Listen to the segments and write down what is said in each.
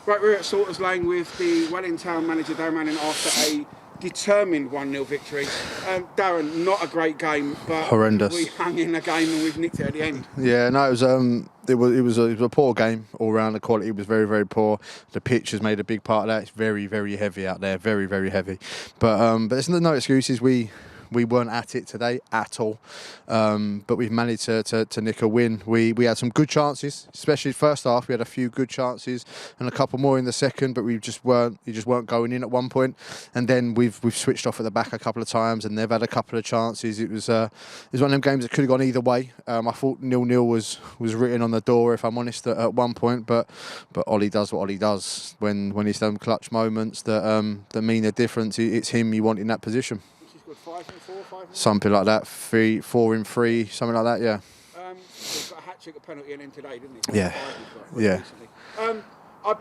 Right, we're at Salters Lane with the Welling-Town manager Darren Manning after a determined 1-0 victory. Darren, not a great game, but we Horrendous. hung in the game and we've nicked it at the end. Yeah, no, it was a poor game all round. The quality was very, very poor. The pitch has made a big part of that. It's very, very heavy out there, very, very heavy. But there's no excuses. We weren't at it today at all, but we've managed to nick a win. We had some good chances, especially first half. We had a few good chances and a couple more in the second, but we just weren't going in at one point. And then we've switched off at the back a couple of times, and they've had a couple of chances. It was one of them games that could have gone either way. I thought 0-0 was written on the door, if I'm honest, at one point. But Ollie does what Ollie does when he's done clutch moments that mean the difference. It's him you want in that position. Something like that, 4 in 3, something like that, yeah. He's got a hat-trick, a penalty, and then today, didn't he? Yeah, yeah. I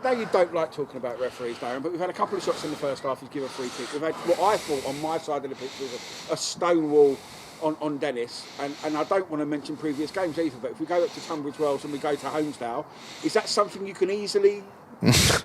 know you don't like talking about referees, Darren, but we've had a couple of shots in the first half. He's given a free kick. We've had what I thought on my side of the pitch was a stonewall on Dennis, and I don't want to mention previous games either, but if we go up to Tunbridge Wells and we go to Holmesdale, is that something you can easily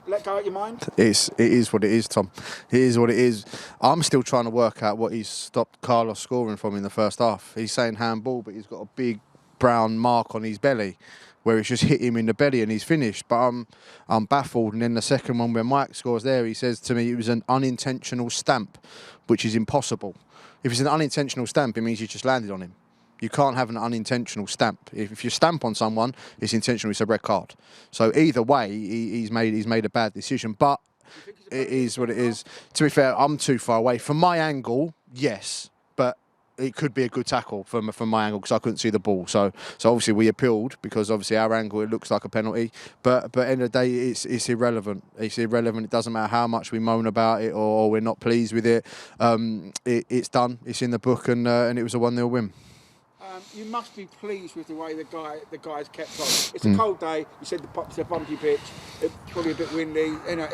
let go out your mind? It is what it is, Tom. It is what it is. I'm still trying to work out what he's stopped Carlos scoring from in the first half. He's saying handball, but he's got a big brown mark on his belly where it's just hit him in the belly and he's finished. But I'm baffled. And then the second one where Mike scores there, he says to me it was an unintentional stamp, which is impossible. If it's an unintentional stamp, it means you just landed on him. You can't have an unintentional stamp. If you stamp on someone, it's intentional. It's a red card. So either way, he's made a bad decision. But it is what it is. To be fair, I'm too far away. From my angle, yes, but it could be a good tackle from my angle because I couldn't see the ball. So obviously we appealed because obviously our angle it looks like a penalty. But at the end of the day, it's irrelevant. It's irrelevant. It doesn't matter how much we moan about it or we're not pleased with it. It's done. It's in the book, and it was a 1-0 win. You must be pleased with the way the guys kept on. It's a cold day. You said it's a bumpy pitch. It's probably a bit windy. You know,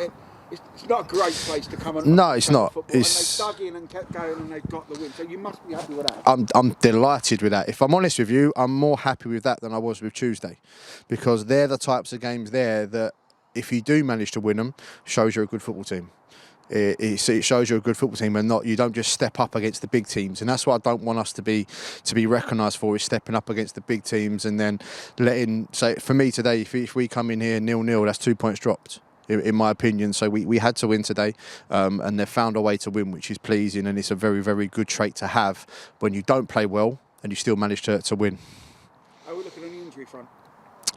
it's not a great place to come and no, it's not. It's... And they dug in and kept going, and they got the win. So you must be happy with that. I'm delighted with that. If I'm honest with you, I'm more happy with that than I was with Tuesday, because they're the types of games there that if you do manage to win them, shows you're a good football team. It shows you're a good football team, and you don't just step up against the big teams. And that's what I don't want us to be recognised for, is stepping up against the big teams and then letting. So for me today, if we come in here 0-0, that's 2 points dropped, in my opinion. So we had to win today, and they've found a way to win, which is pleasing, and it's a very, very good trait to have when you don't play well and you still manage to win. Are we looking on the injury front?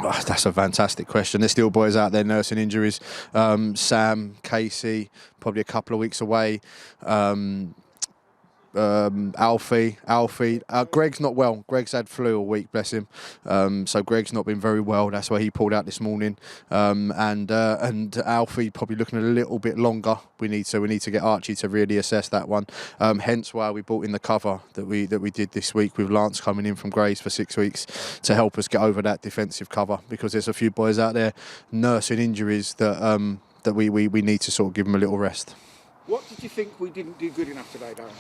Oh, that's a fantastic question. There's still boys out there nursing injuries. Sam, Casey, probably a couple of weeks away. Alfie. Greg's not well. Greg's had flu all week, bless him. So Greg's not been very well. That's why he pulled out this morning. And Alfie probably looking a little bit longer. We need to get Archie to really assess that one. Hence why we brought in the cover that we did this week with Lance coming in from Grays for 6 weeks to help us get over that defensive cover, because there's a few boys out there nursing injuries that we need to sort of give them a little rest. What did you think we didn't do good enough today, Darren?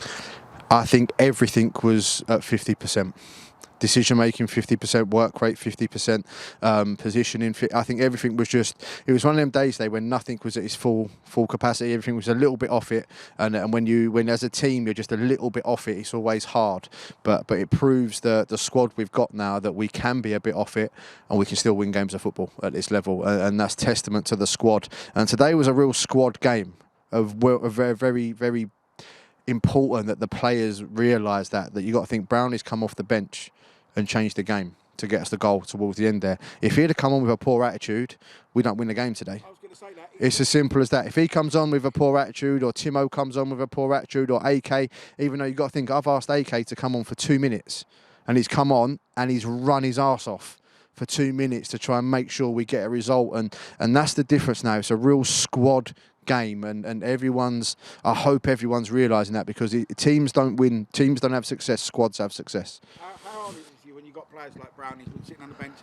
I think everything was at 50%. Decision making 50%, work rate 50%, positioning. I think everything was it was one of them days there when nothing was at its full capacity. Everything was a little bit off it, and when as a team you're just a little bit off it, it's always hard. But it proves the squad we've got now that we can be a bit off it and we can still win games of football at this level, and that's testament to the squad. And today was a real squad game. A very, very, very important that the players realise that you got to think Brownie's come off the bench and changed the game to get us the goal towards the end there. If he'd have come on with a poor attitude, we don't win the game today. I was going to say that. It's as simple as that. If he comes on with a poor attitude, or Timo comes on with a poor attitude, or AK, even though you've got to think, I've asked AK to come on for 2 minutes, and he's come on and he's run his arse off for 2 minutes to try and make sure we get a result. And that's the difference now. It's a real squad game, and I hope everyone's realising that, because teams don't win, teams don't have success, squads have success. How hard is it for you when you've got players like Brownie who's sitting on the bench,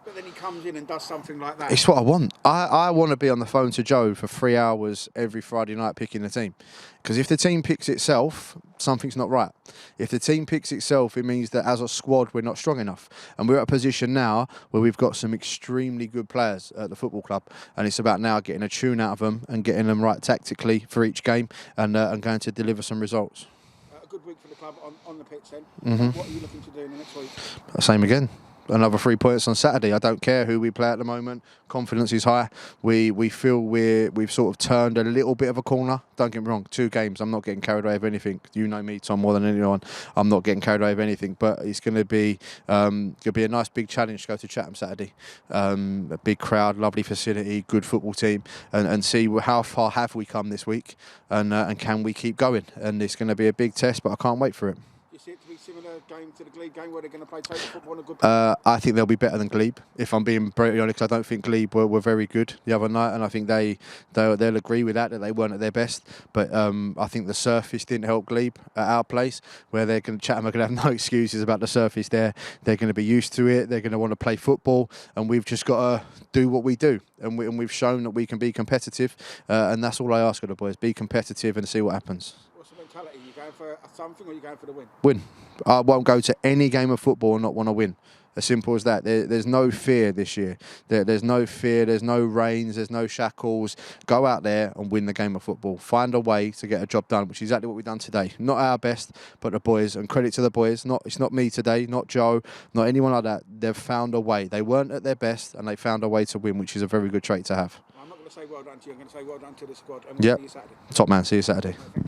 But then he comes in and does something like that. It's what I want. I want to be on the phone to Joe for 3 hours every Friday night picking the team. Because if the team picks itself, something's not right. If the team picks itself, it means that as a squad, we're not strong enough. And we're at a position now where we've got some extremely good players at the football club. And it's about now getting a tune out of them and getting them right tactically for each game and going to deliver some results. A good week for the club on the pitch then. What are you looking to do in the next week? Same again. Another 3 points on Saturday. I don't care who we play at the moment. Confidence is high. We feel we've sort of turned a little bit of a corner. Don't get me wrong. 2 games. I'm not getting carried away with anything. You know me, Tom, more than anyone. I'm not getting carried away with anything. But it's going to be a nice big challenge to go to Chatham Saturday. A big crowd, lovely facility, good football team, and see how far have we come this week, and can we keep going? And it's going to be a big test, but I can't wait for it. You see it to be similar game to the Glebe game where they're going to play total football on a good I think they'll be better than Glebe, if I'm being brutally honest. I don't think Glebe were very good the other night, and I think they'll agree with that they weren't at their best. But I think the surface didn't help Glebe at our place, where Chatham are going to have no excuses about the surface there. They're going to be used to it. They're going to want to play football, and we've just got to do what we do. And we've shown that we can be competitive, and that's all I ask of the boys: be competitive and see what happens. What's the mentality? You going for something or you going for the win? Win. I won't go to any game of football and not want to win. As simple as that. There's no fear this year. There's no fear. There's no reins. There's no shackles. Go out there and win the game of football. Find a way to get a job done, which is exactly what we've done today. Not our best, but the boys. And credit to the boys. It's not me today, not Joe, not anyone like that. They've found a way. They weren't at their best, and they found a way to win, which is a very good trait to have. I'm not going to say well done to you. I'm going to say well done to the squad. And we'll see you Saturday. Top man. See you Saturday.